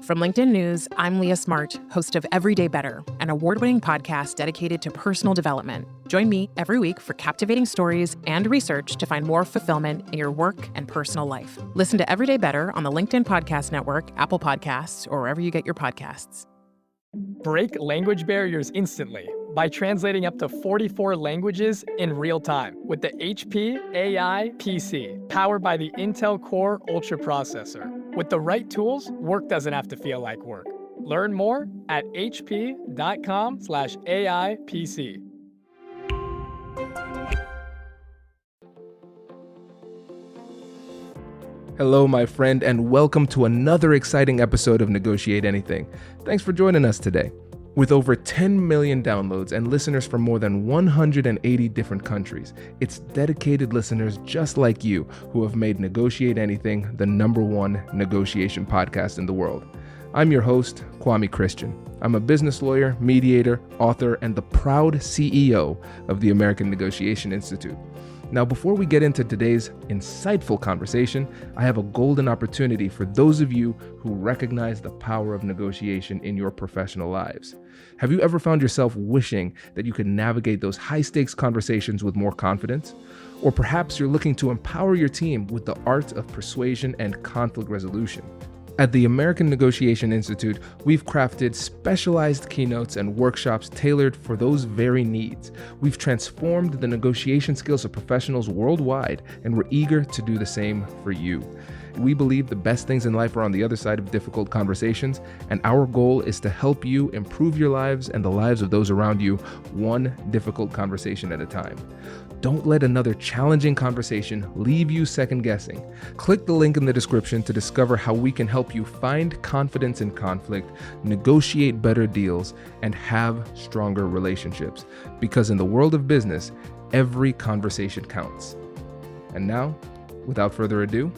From LinkedIn News, I'm Leah Smart, host of Everyday Better, an award-winning podcast dedicated to personal development. Join me every week for captivating stories and research to find more fulfillment in your work and personal life. Listen to Everyday Better on the LinkedIn Podcast Network, Apple Podcasts, or wherever you get your podcasts. Break language barriers instantly by translating up to 44 languages in real time with the HP AI PC, powered by the Intel Core Ultra processor. With the right tools, work doesn't have to feel like work. Learn more at hp.com/AI PC. Hello, my friend, and welcome to another exciting episode of Negotiate Anything. Thanks for joining us today. With over 10 million downloads and listeners from more than 180 different countries, it's dedicated listeners just like you who have made Negotiate Anything the #1 negotiation podcast in the world. I'm your host, Kwame Christian. I'm a business lawyer, mediator, author, and the proud CEO of the American Negotiation Institute. Now, before we get into today's insightful conversation, I have a golden opportunity for those of you who recognize the power of negotiation in your professional lives. Have you ever found yourself wishing that you could navigate those high-stakes conversations with more confidence? Or perhaps you're looking to empower your team with the art of persuasion and conflict resolution. At the American Negotiation Institute, we've crafted specialized keynotes and workshops tailored for those very needs. We've transformed the negotiation skills of professionals worldwide, and we're eager to do the same for you. We believe the best things in life are on the other side of difficult conversations, and our goal is to help you improve your lives and the lives of those around you, one difficult conversation at a time. Don't let another challenging conversation leave you second-guessing. Click the link in the description to discover how we can help you find confidence in conflict, negotiate better deals, and have stronger relationships. Because in the world of business, every conversation counts. And now, without further ado,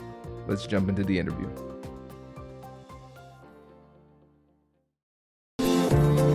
let's jump into the interview.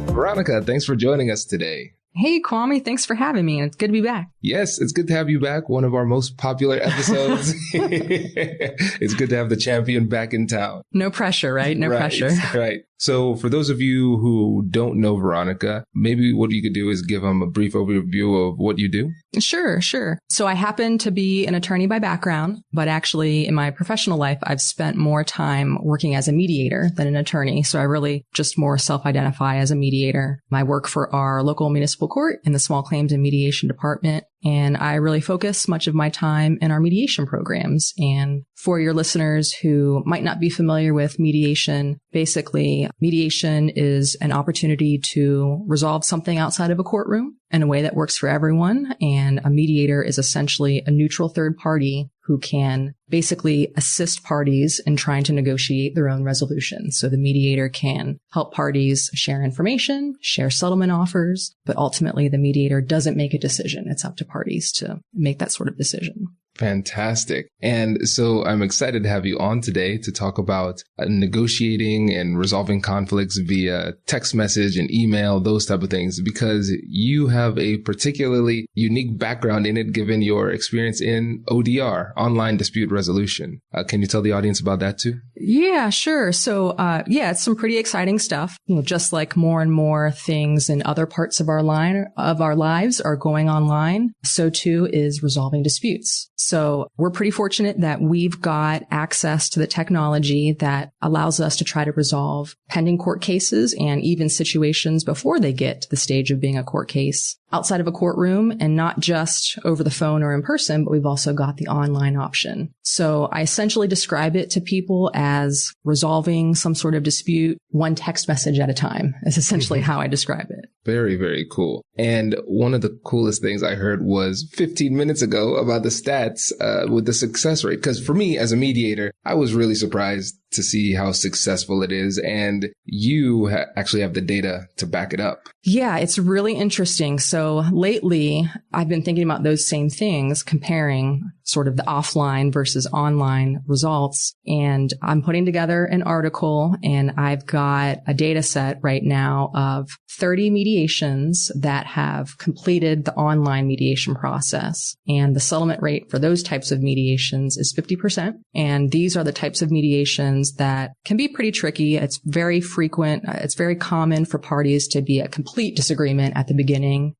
Veronica, thanks for joining us today. Hey, Kwame, thanks for having me. It's good to be back. Yes, it's good to have you back. One of our most popular episodes. It's good to have the champion back in town. No pressure, right? No pressure. Right. So for those of you who don't know Veronica, maybe what you could do is give them a brief overview of what you do. Sure. So I happen to be an attorney by background, but actually in my professional life, I've spent more time working as a mediator than an attorney. So I really just more self-identify as a mediator. I work for our local municipal court in the small claims and mediation department. And I really focus much of my time in our mediation programs. And for your listeners who might not be familiar with mediation, basically, mediation is an opportunity to resolve something outside of a courtroom in a way that works for everyone. And a mediator is essentially a neutral third party who can basically assist parties in trying to negotiate their own resolution. So the mediator can help parties share information, share settlement offers, but ultimately the mediator doesn't make a decision. It's up to parties to make that sort of decision. Fantastic. And so I'm excited to have you on today to talk about negotiating and resolving conflicts via text message and email, those type of things, because you have a particularly unique background in it, given your experience in ODR, online dispute resolution. Can you tell the audience about that too? Yeah, sure. So, it's some pretty exciting stuff. Just like more and more things in other parts of our lives are going online, so too is resolving disputes. So we're pretty fortunate that we've got access to the technology that allows us to try to resolve pending court cases and even situations before they get to the stage of being a court case outside of a courtroom, and not just over the phone or in person, but we've also got the online option. So I essentially describe it to people as resolving some sort of dispute one text message at a time is essentially how I describe it. Very, very cool. And one of the coolest things I heard was 15 minutes ago about the stats with the success rate. Because for me as a mediator, I was really surprised to see how successful it is. And you actually have the data to back it up. Yeah, it's really interesting. So lately, I've been thinking about those same things, comparing sort of the offline versus online results. And I'm putting together an article, and I've got a data set right now of 30 mediations that have completed the online mediation process. And the settlement rate for those types of mediations is 50%. And these are the types of mediations mediations that can be pretty tricky. It's very frequent. It's very common for parties to be at complete disagreement at the beginning.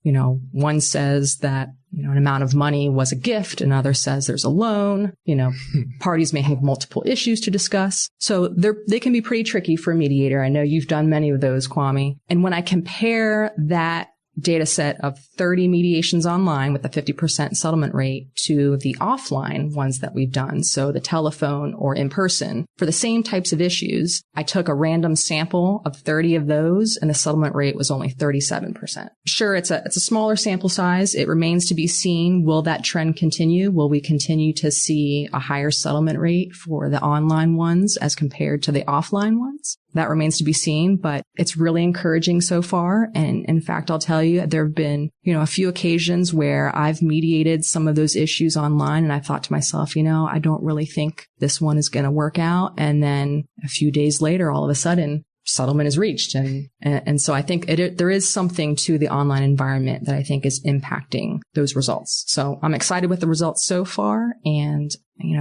One says that an amount of money was a gift. Another says there's a loan. Parties may have multiple issues to discuss. So they can be pretty tricky for a mediator. I know you've done many of those, Kwame. And when I compare that data set of 30 mediations online with a 50% settlement rate to the offline ones that we've done, so the telephone or in person, for the same types of issues, I took a random sample of 30 of those and the settlement rate was only 37%. Sure, it's a smaller sample size. It remains to be seen. Will that trend continue? Will we continue to see a higher settlement rate for the online ones as compared to the offline ones? That remains to be seen, but it's really encouraging so far. And in fact, I'll tell you, there have been, a few occasions where I've mediated some of those issues online and I thought to myself, I don't really think this one is going to work out. And then a few days later, all of a sudden, settlement is reached. And so I think there is something to the online environment that I think is impacting those results. So I'm excited with the results so far and,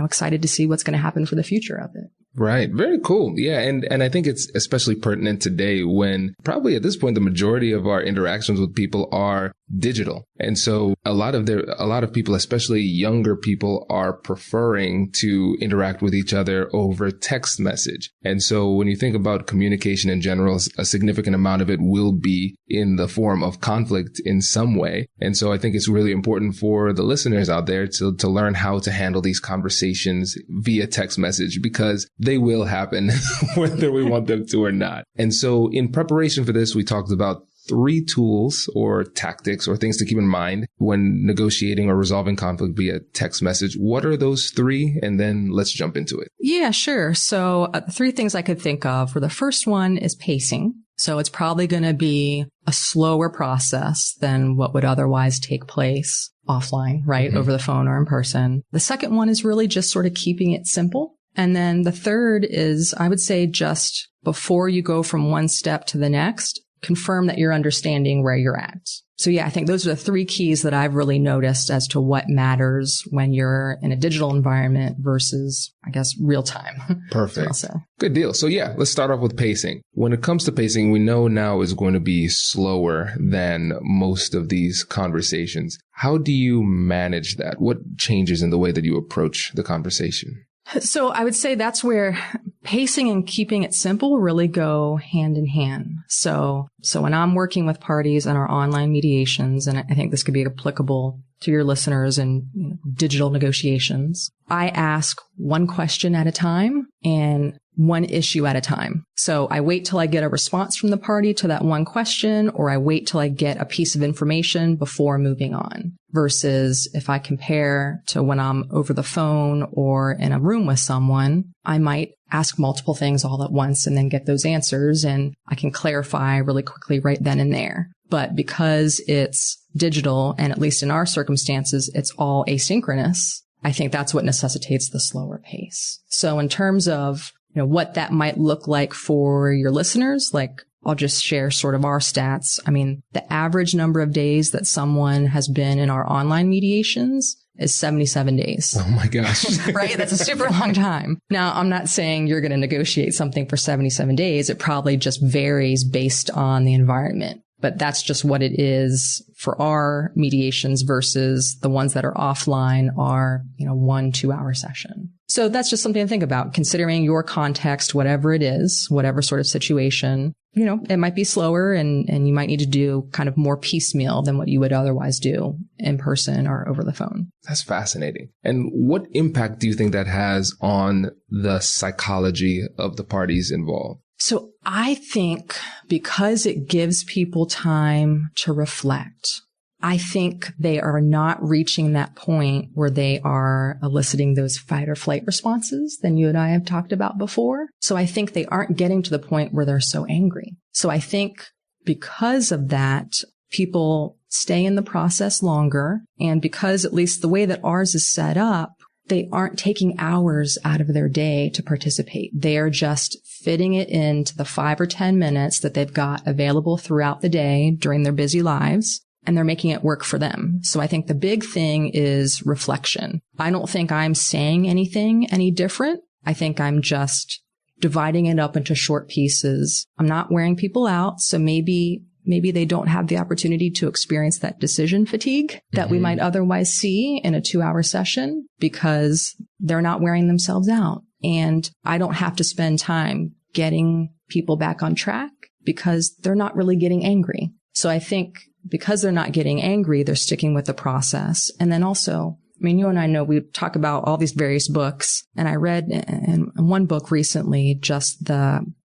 excited to see what's going to happen for the future of it. Right. Very cool. Yeah. And I think it's especially pertinent today when probably at this point, the majority of our interactions with people are digital. And so a lot of people, especially younger people, are preferring to interact with each other over text message. And so when you think about communication in general, a significant amount of it will be in the form of conflict in some way. And so I think it's really important for the listeners out there to learn how to handle these conversations via text message, because they will happen whether we want them to or not. And so in preparation for this, we talked about 3 tools or tactics or things to keep in mind when negotiating or resolving conflict via text message. What are those 3? And then let's jump into it. Yeah, sure. So 3 things I could think of. For the first one is pacing. So it's probably going to be a slower process than what would otherwise take place offline, right? Mm-hmm. Over the phone or in person. The second one is really just sort of keeping it simple. And then the third is, I would say, just before you go from one step to the next, confirm that you're understanding where you're at. So yeah, I think those are the 3 keys that I've really noticed as to what matters when you're in a digital environment versus, I guess, real time. Perfect. Good deal. So yeah, let's start off with pacing. When it comes to pacing, we know now is going to be slower than most of these conversations. How do you manage that? What changes in the way that you approach the conversation? So I would say that's where pacing and keeping it simple really go hand in hand. So when I'm working with parties in our online mediations, and I think this could be applicable to your listeners in digital negotiations, I ask one question at a time and one issue at a time. So I wait till I get a response from the party to that one question, or I wait till I get a piece of information before moving on. Versus if I compare to when I'm over the phone or in a room with someone, I might ask multiple things all at once and then get those answers, and I can clarify really quickly right then and there. But because it's digital, and at least in our circumstances, it's all asynchronous, I think that's what necessitates the slower pace. So in terms of what that might look like for your listeners, like I'll just share sort of our stats. I mean, the average number of days that someone has been in our online mediations is 77 days. Oh my gosh. Right? That's a super long time. Now, I'm not saying you're going to negotiate something for 77 days. It probably just varies based on the environment. But that's just what it is for our mediations versus the ones that are offline are, 1-2 hour session. So that's just something to think about, considering your context, whatever it is, whatever sort of situation. It might be slower and you might need to do kind of more piecemeal than what you would otherwise do in person or over the phone. That's fascinating. And what impact do you think that has on the psychology of the parties involved? So I think because it gives people time to reflect, I think they are not reaching that point where they are eliciting those fight or flight responses than you and I have talked about before. So I think they aren't getting to the point where they're so angry. So I think because of that, people stay in the process longer. And because at least the way that ours is set up, they aren't taking hours out of their day to participate. They are just fitting it into the 5 or 10 minutes that they've got available throughout the day during their busy lives, and they're making it work for them. So I think the big thing is reflection. I don't think I'm saying anything any different. I think I'm just dividing it up into short pieces. I'm not wearing people out. So maybe they don't have the opportunity to experience that decision fatigue that we might otherwise see in a 2-hour session because they're not wearing themselves out. And I don't have to spend time getting people back on track because they're not really getting angry. So I think because they're not getting angry, they're sticking with the process. And then also, I mean, you and I know we talk about all these various books, and I read in one book recently,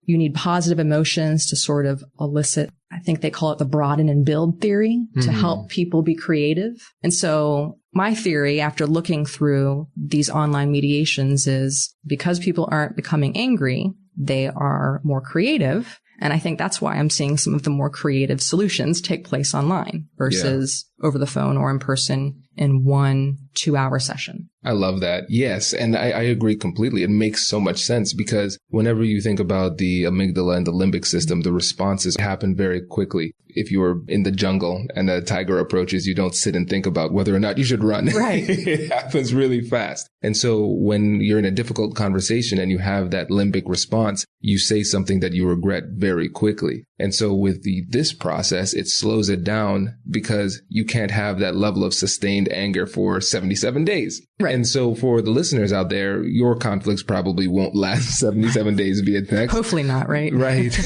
you need positive emotions to sort of elicit, I think they call it the broaden and build theory, to help people be creative. And so my theory after looking through these online mediations is because people aren't becoming angry, they are more creative. And I think that's why I'm seeing some of the more creative solutions take place online versus over the phone or in person in 1-2-hour session. I love that. Yes. And I agree completely. It makes so much sense because whenever you think about the amygdala and the limbic system, the responses happen very quickly. If you were in the jungle and a tiger approaches, you don't sit and think about whether or not you should run. Right. It happens really fast. And so when you're in a difficult conversation and you have that limbic response, you say something that you regret very quickly. And so with this process, it slows it down because you can't have that level of sustained anger for 77 days. Right. And so for the listeners out there, your conflicts probably won't last 77 days via text. Hopefully not, right? Right.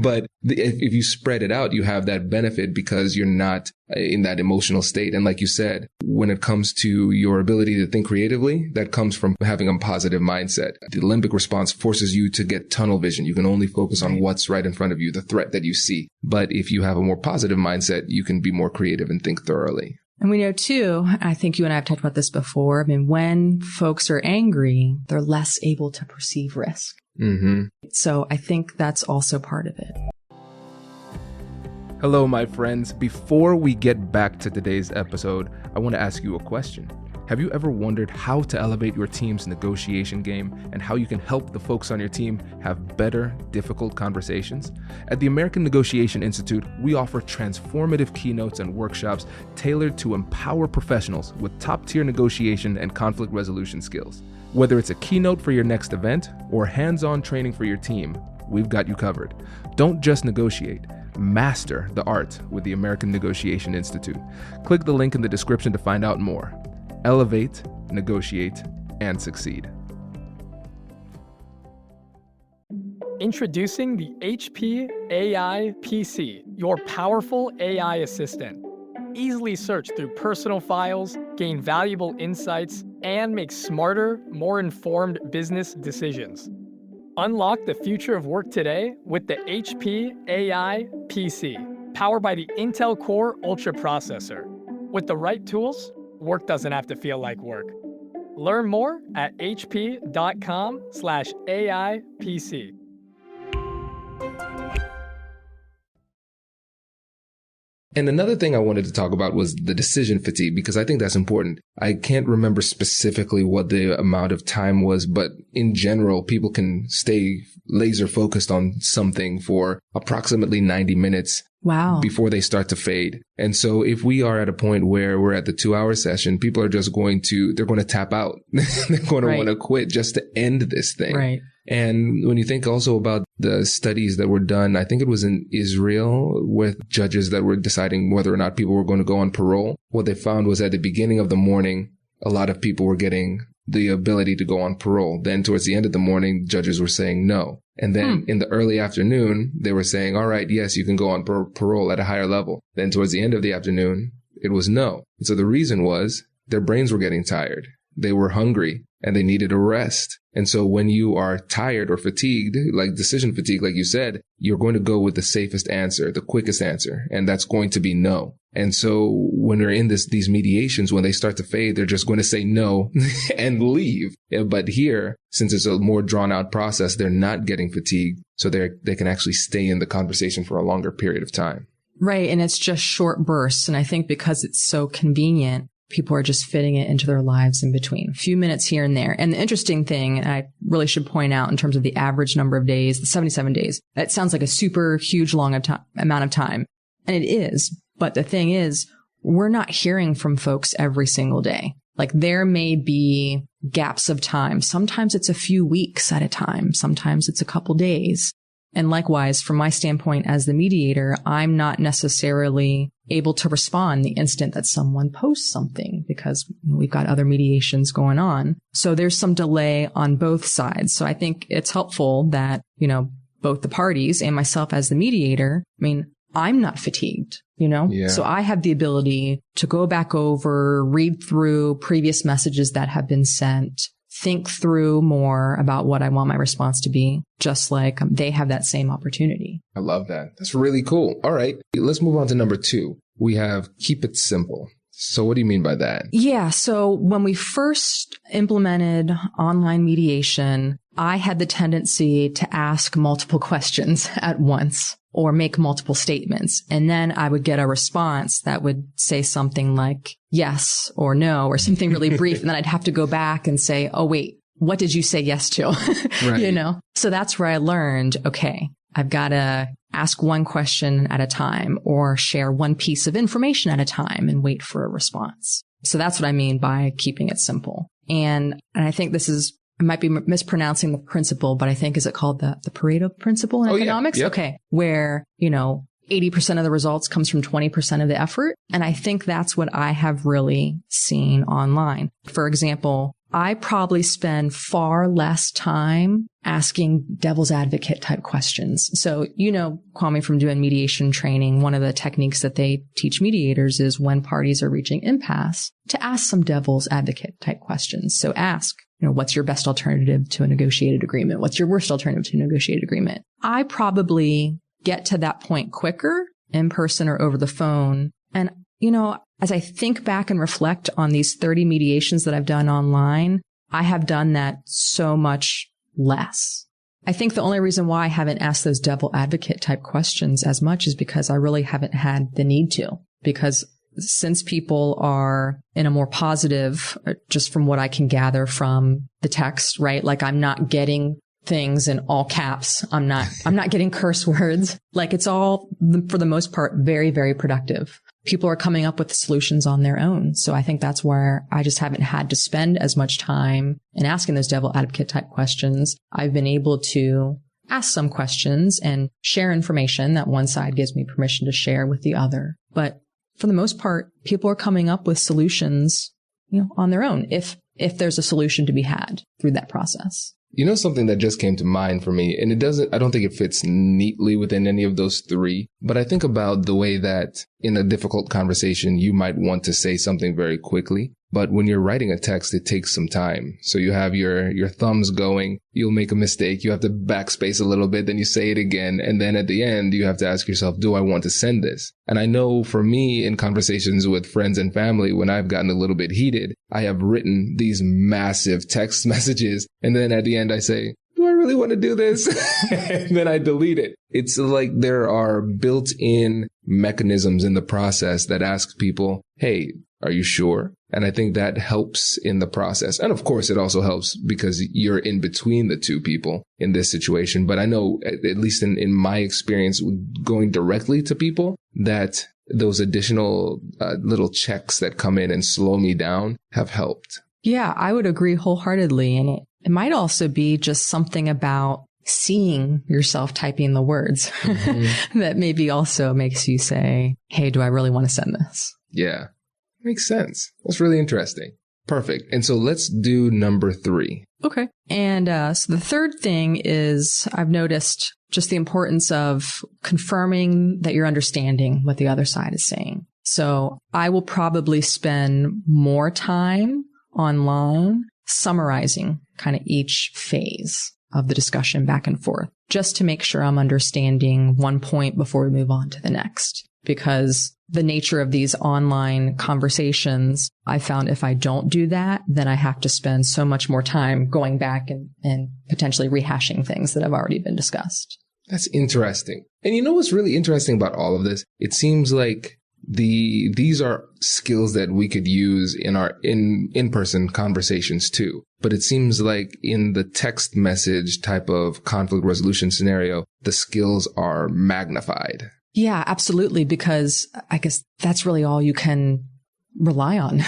But if you spread it out, you have that benefit because you're not in that emotional state. And like you said, when it comes to your ability to think creatively, that comes from having a positive mindset. The limbic response forces you to get tunnel vision. You can only focus on what's right in front of you, the threat that you see. But if you have a more positive mindset, you can be more creative and think thoroughly. And we know too, I think you and I have talked about this before. I mean, when folks are angry, they're less able to perceive risk. So I think that's also part of it. Hello, my friends. Before we get back to today's episode, I want to ask you a question. Have you ever wondered how to elevate your team's negotiation game and how you can help the folks on your team have better, difficult conversations? At the American Negotiation Institute, we offer transformative keynotes and workshops tailored to empower professionals with top-tier negotiation and conflict resolution skills. Whether it's a keynote for your next event or hands-on training for your team, we've got you covered. Don't just negotiate. Master the art with the American Negotiation Institute. Click the link in the description to find out more. Elevate, negotiate, and succeed. Introducing the HP AI PC, your powerful AI assistant. Easily search through personal files, gain valuable insights, and make smarter, more informed business decisions. Unlock the future of work today with the HP AI PC, powered by the Intel Core Ultra processor. With the right tools, work doesn't have to feel like work. Learn more at hp.com/AIPC. And another thing I wanted to talk about was the decision fatigue, because I think that's important. I can't remember specifically what the amount of time was, but in general, people can stay laser focused on something for approximately 90 minutes. Wow. Before they start to fade. And so if we are at a point where we're at the 2-hour session, people are just they're going to tap out. They're going to want to quit just to end this thing. Right. And when you think also about the studies that were done, I think it was in Israel with judges that were deciding whether or not people were going to go on parole. What they found was at the beginning of the morning, a lot of people were getting the ability to go on parole. Then towards the end of the morning, judges were saying no. And then in the early afternoon, they were saying, all right, yes, you can go on parole at a higher level. Then towards the end of the afternoon, it was no. And so the reason was their brains were getting tired. They were hungry and they needed a rest. And so when you are tired or fatigued, like decision fatigue, like you said, you're going to go with the safest answer, the quickest answer. And that's going to be no. And so when we're in these mediations, when they start to fade, they're just going to say no and leave. But here, since it's a more drawn out process, they're not getting fatigued. So they can actually stay in the conversation for a longer period of time. Right. And it's just short bursts. And I think because it's so convenient, people are just fitting it into their lives in between, a few minutes here and there. And the interesting thing, and I really should point out in terms of the average number of days, the 77 days, that sounds like a super huge long amount of time. And it is. But the thing is, we're not hearing from folks every single day. Like there may be gaps of time. Sometimes it's a few weeks at a time. Sometimes it's a couple days. And likewise, from my standpoint as the mediator, I'm not necessarily able to respond the instant that someone posts something because we've got other mediations going on. So there's some delay on both sides. So I think it's helpful that, both the parties and myself as the mediator, I'm not fatigued, Yeah. So I have the ability to go back over, read through previous messages that have been sent, think through more about what I want my response to be, just like they have that same opportunity. I love that. That's really cool. All right. Let's move on to number 2. We have keep it simple. So what do you mean by that? Yeah. So when we first implemented online mediation, I had the tendency to ask multiple questions at once or make multiple statements. And then I would get a response that would say something like yes or no or something really brief. And then I'd have to go back and say, oh, wait, what did you say yes to? Right. So that's where I learned, okay, I've got to ask one question at a time or share one piece of information at a time and wait for a response. So that's what I mean by keeping it simple. And I think I might be mispronouncing the principle, but I think, is it called the Pareto principle in economics? Yeah. Yep. Okay. Where, 80% of the results comes from 20% of the effort. And I think that's what I have really seen online. For example, I probably spend far less time asking devil's advocate type questions. So, Kwame, from doing mediation training, one of the techniques that they teach mediators is when parties are reaching impasse to ask some devil's advocate type questions. So ask, what's your best alternative to a negotiated agreement? What's your worst alternative to a negotiated agreement? I probably get to that point quicker in person or over the phone. And, as I think back and reflect on these 30 mediations that I've done online, I have done that so much less. I think the only reason why I haven't asked those devil advocate type questions as much is because I really haven't had the need to. Because since people are in a more positive, just from what I can gather from the text, right? Like I'm not getting things in all caps. I'm not getting curse words. Like it's all, for the most part, very, very productive. People are coming up with solutions on their own. So I think that's where I just haven't had to spend as much time in asking those devil advocate type questions. I've been able to ask some questions and share information that one side gives me permission to share with the other. But for the most part, people are coming up with solutions, on their own, if there's a solution to be had through that process. Something that just came to mind for me, and I don't think it fits neatly within any of those 3, but I think about the way that in a difficult conversation, you might want to say something very quickly. But when you're writing a text, it takes some time. So you have your thumbs going, you'll make a mistake, you have to backspace a little bit, then you say it again. And then at the end, you have to ask yourself, do I want to send this? And I know for me in conversations with friends and family, when I've gotten a little bit heated, I have written these massive text messages. And then at the end, I say, do I really want to do this? And then I delete it. It's like there are built-in mechanisms in the process that ask people, hey, are you sure? And I think that helps in the process. And of course, it also helps because you're in between the two people in this situation. But I know, at least in my experience, going directly to people, that those additional little checks that come in and slow me down have helped. Yeah, I would agree wholeheartedly. And it might also be just something about seeing yourself typing the words that maybe also makes you say, hey, do I really want to send this? Yeah. Makes sense. That's really interesting. Perfect. And so let's do number 3. Okay. And so the third thing is I've noticed just the importance of confirming that you're understanding what the other side is saying. So I will probably spend more time online summarizing kind of each phase of the discussion back and forth, just to make sure I'm understanding one point before we move on to the next. Because the nature of these online conversations, I found if I don't do that, then I have to spend so much more time going back and potentially rehashing things that have already been discussed. That's interesting. And you know what's really interesting about all of this? It seems like these are skills that we could use in our in-person conversations too. But it seems like in the text message type of conflict resolution scenario, the skills are magnified. Yeah, absolutely. Because I guess that's really all you can rely on,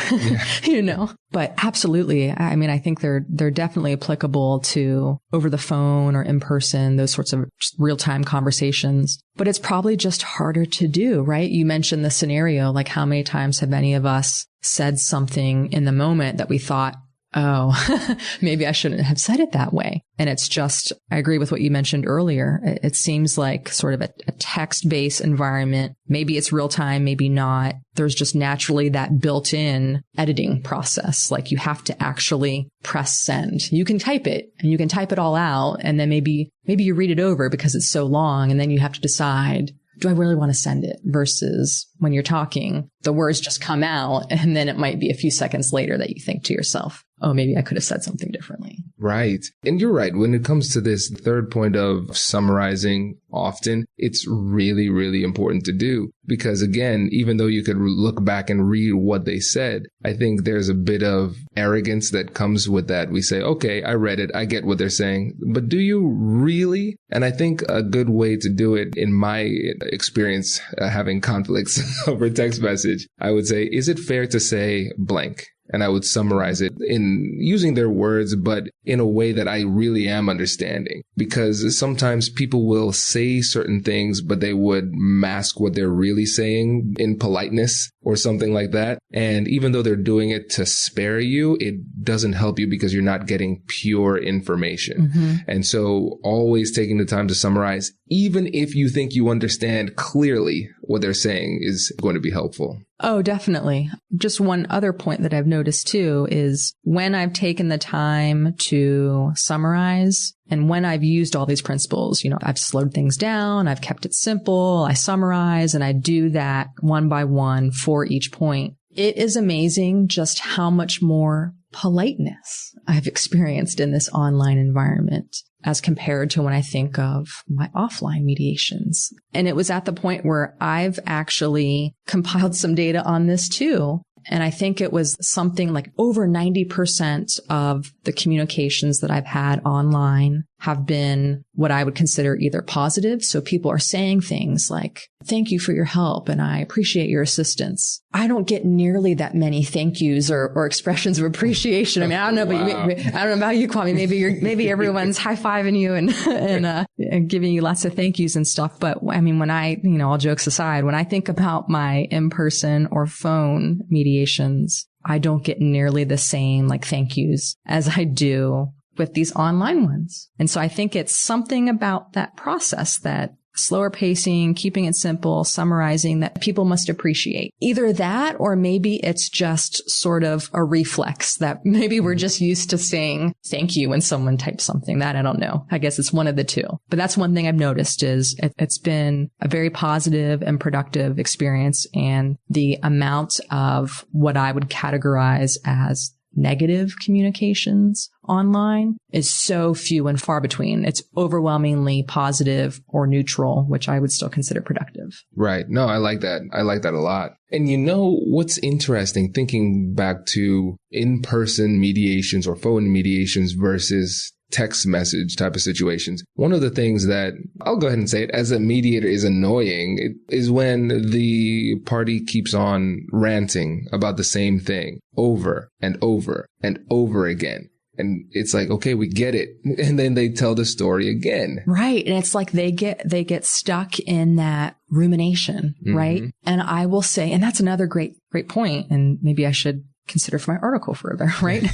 but absolutely. I mean, I think they're definitely applicable to over the phone or in person, those sorts of real-time conversations, but it's probably just harder to do, right? You mentioned the scenario, like how many times have any of us said something in the moment that we thought, oh, maybe I shouldn't have said it that way. And it's just, I agree with what you mentioned earlier. It seems like sort of a text-based environment. Maybe it's real time, maybe not. There's just naturally that built-in editing process. Like you have to actually press send. You can type it and you can type it all out. And then maybe you read it over because it's so long. And then you have to decide, do I really want to send it? Versus when you're talking, the words just come out and then it might be a few seconds later that you think to yourself, oh, maybe I could have said something differently. Right. And you're right. When it comes to this third point of summarizing often, it's really, really important to do. Because again, even though you could look back and read what they said, I think there's a bit of arrogance that comes with that. We say, okay, I read it. I get what they're saying. But do you really? And I think a good way to do it, in my experience, having conflicts over text message, I would say, is it fair to say blank? And I would summarize it in using their words, but in a way that I really am understanding. Because sometimes people will say certain things, but they would mask what they're really saying in politeness or something like that. And even though they're doing it to spare you, it doesn't help you because you're not getting pure information. Mm-hmm. And so always taking the time to summarize, even if you think you understand clearly what they're saying, is going to be helpful. Oh, definitely. Just one other point that I've noticed too is when I've taken the time to summarize and when I've used all these principles, I've slowed things down, I've kept it simple, I summarize, and I do that one by one for each point. It is amazing just how much more politeness I've experienced in this online environment as compared to when I think of my offline mediations. And it was at the point where I've actually compiled some data on this too. And I think it was something like over 90% of the communications that I've had online have been what I would consider either positive. So people are saying things like, thank you for your help and I appreciate your assistance. I don't get nearly that many thank yous or expressions of appreciation. I mean, I don't know, but I don't know about you, Kwame. Maybe everyone's high-fiving you and giving you lots of thank yous and stuff. But I mean, when all jokes aside, when I think about my in-person or phone mediations, I don't get nearly the same thank yous as I do with these online ones. And so I think it's something about that process, that slower pacing, keeping it simple, summarizing, that people must appreciate. Either that, or maybe it's just sort of a reflex that maybe we're just used to saying thank you when someone types something. That I don't know. I guess it's one of the two. But that's one thing I've noticed is it's been a very positive and productive experience. And the amount of what I would categorize as negative communications online is so few and far between. It's overwhelmingly positive or neutral, which I would still consider productive. Right. No, I like that. I like that a lot. And what's interesting, thinking back to in-person mediations or phone mediations versus text message type of situations. One of the things that I'll go ahead and say it as a mediator is annoying is when the party keeps on ranting about the same thing over and over and over again. And it's like, okay, we get it. And then they tell the story again. Right. And it's like they get stuck in that rumination, mm-hmm. right? And I will say, and that's another great point. And maybe I should consider for my article further, right?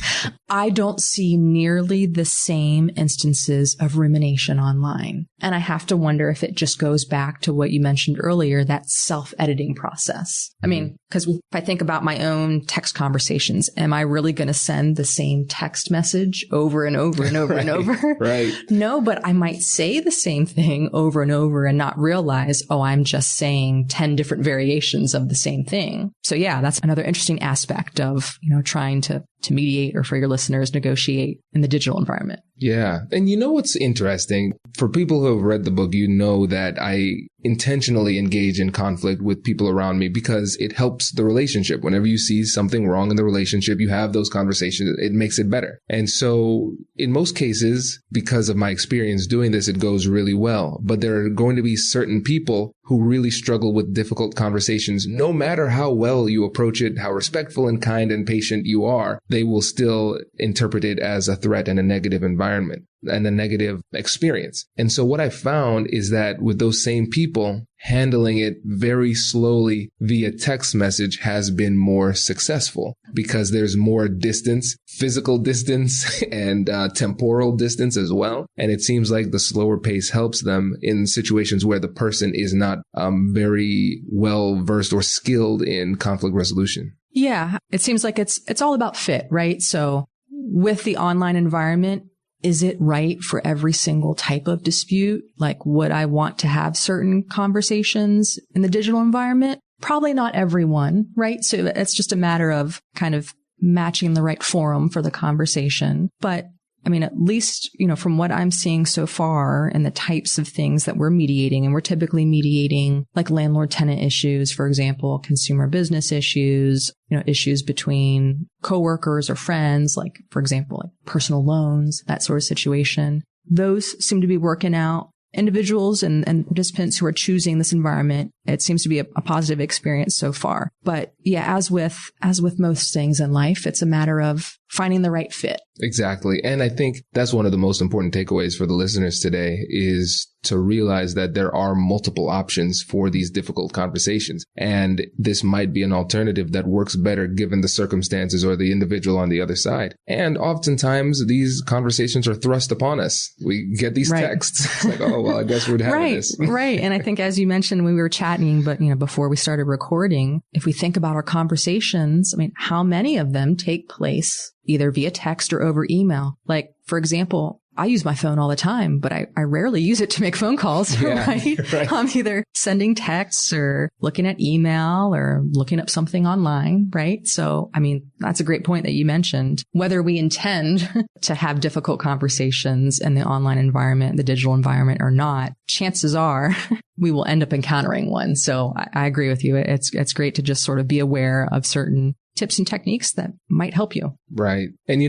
I don't see nearly the same instances of rumination online. And I have to wonder if it just goes back to what you mentioned earlier, that self-editing process. I mean, because if I think about my own text conversations, am I really going to send the same text message over and over and over and over? Right. No, but I might say the same thing over and over and not realize, oh, I'm just saying 10 different variations of the same thing. So yeah, that's another interesting aspect of, trying to to mediate or for your listeners negotiate in the digital environment. Yeah. And you know what's interesting? For people who have read the book, you know that I intentionally engage in conflict with people around me because it helps the relationship. Whenever you see something wrong in the relationship, you have those conversations. It makes it better. And so in most cases, because of my experience doing this, it goes really well. But there are going to be certain people who really struggle with difficult conversations. No matter how well you approach it, how respectful and kind and patient you are, they will still interpret it as a threat and a negative environment and a negative experience. And so what I found is that with those same people, handling it very slowly via text message has been more successful because there's more distance, physical distance and temporal distance as well. And it seems like the slower pace helps them in situations where the person is not very well versed or skilled in conflict resolution. Yeah, it seems like it's all about fit, right? So with the online environment, is it right for every single type of dispute? Like, would I want to have certain conversations in the digital environment? Probably not everyone, right? So it's just a matter of kind of matching the right forum for the conversation. But I mean, at least, from what I'm seeing so far and the types of things that we're mediating, and we're typically mediating like landlord-tenant issues, for example, consumer business issues, issues between coworkers or friends, like, for example, like personal loans, that sort of situation. Those seem to be working out. Individuals and participants who are choosing this environment, it seems to be a positive experience so far. But yeah, as with most things in life, it's a matter of finding the right fit. Exactly. And I think that's one of the most important takeaways for the listeners today is to realize that there are multiple options for these difficult conversations. And this might be an alternative that works better given the circumstances or the individual on the other side. And oftentimes these conversations are thrust upon us. We get these texts. It's like, oh, well, I guess we're having this. Right. And I think as you mentioned, when we were chatting, but before we started recording, if we think about our conversations, I mean, how many of them take place either via text or over email? Like, for example, I use my phone all the time, but I rarely use it to make phone calls, right? I'm either sending texts or looking at email or looking up something online, right? So, I mean, that's a great point that you mentioned. Whether we intend to have difficult conversations in the online environment, the digital environment or not, chances are we will end up encountering one. So I agree with you. It's great to just sort of be aware of certain tips and techniques that might help you. Right. And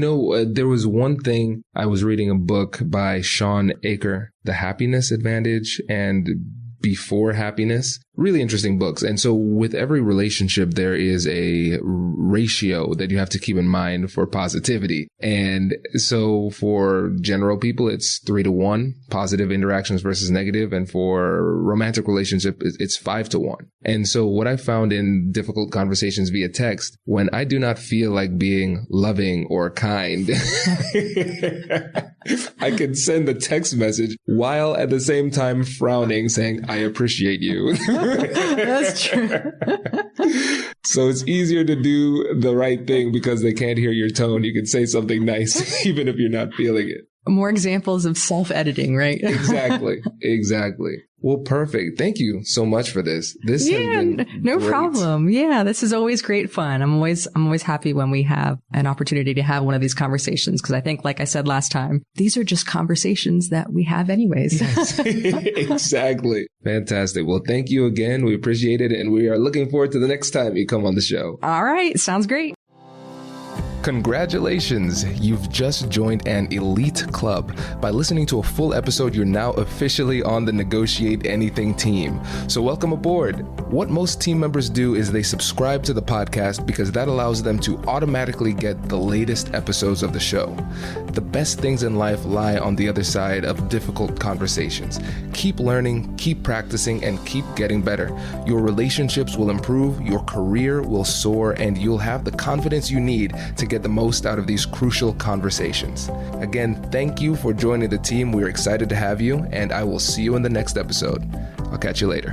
there was one thing, I was reading a book by Sean Aker, The Happiness Advantage and Before Happiness. Really interesting books. And so with every relationship, there is a ratio that you have to keep in mind for positivity. And so for general people, it's 3-1, positive interactions versus negative. And for romantic relationship, it's 5-1. And so what I found in difficult conversations via text, when I do not feel like being loving or kind, I can send a text message while at the same time frowning, saying, I appreciate you. That's true. So it's easier to do the right thing because they can't hear your tone. You can say something nice, even if you're not feeling it. More examples of self-editing, right? Exactly. Well, perfect. Thank you so much for this. This has been no great. problem. Yeah, this is always great fun. I'm always happy when we have an opportunity to have one of these conversations because I think, like I said last time, these are just conversations that we have anyways. Yes. Exactly. Fantastic. Well, thank you again. We appreciate it, and we are looking forward to the next time you come on the show. All right. Sounds great. Congratulations! You've just joined an elite club. By listening to a full episode, you're now officially on the Negotiate Anything team. So welcome aboard. What most team members do is they subscribe to the podcast because that allows them to automatically get the latest episodes of the show. The best things in life lie on the other side of difficult conversations. Keep learning, keep practicing, and keep getting better. Your relationships will improve, your career will soar, and you'll have the confidence you need to get the most out of these crucial conversations. Again, thank you for joining the team. We're excited to have you, and I will see you in the next episode. I'll catch you later.